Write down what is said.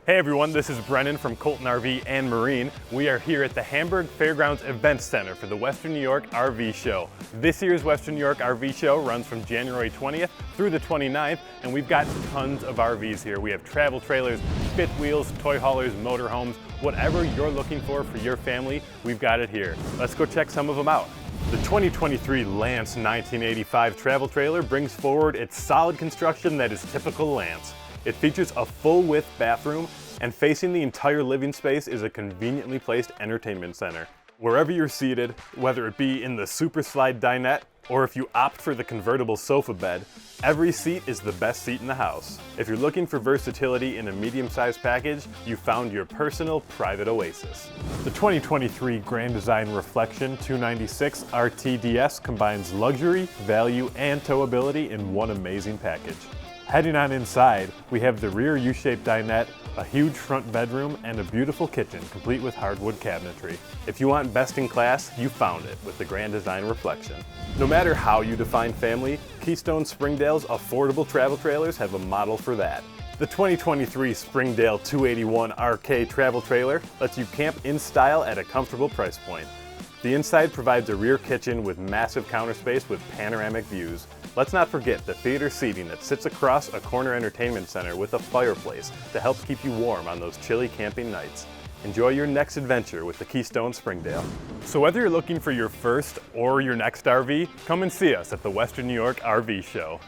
Hey everyone, this is Brennan from Colton RV and Marine. We are here at the Hamburg Fairgrounds Event Center for the Western New York RV Show. This year's Western New York RV Show runs from January 20th through the 29th, and we've got tons of RVs here. We have travel trailers, fifth wheels, toy haulers, motorhomes, whatever you're looking for your family, we've got it here. Let's go check some of them out. The 2023 Lance 1985 travel trailer brings forward its solid construction that is typical Lance. It features a full-width bathroom, and facing the entire living space is a conveniently placed entertainment center. Wherever you're seated, whether it be in the Super Slide dinette or if you opt for the convertible sofa bed, every seat is the best seat in the house. If you're looking for versatility in a medium-sized package, you found your personal private oasis. The 2023 Grand Design Reflection 296 RTDS combines luxury, value, and towability in one amazing package. Heading on inside, we have the rear U-shaped dinette, a huge front bedroom, and a beautiful kitchen complete with hardwood cabinetry. If you want best in class, you found it with the Grand Design Reflection. No matter how you define family, Keystone Springdale's affordable travel trailers have a model for that. The 2023 Springdale 281 RK travel trailer lets you camp in style at a comfortable price point. The inside provides a rear kitchen with massive counter space with panoramic views. Let's not forget the theater seating that sits across a corner entertainment center with a fireplace to help keep you warm on those chilly camping nights. Enjoy your next adventure with the Keystone Springdale. So whether you're looking for your first or your next RV, come and see us at the Western New York RV Show.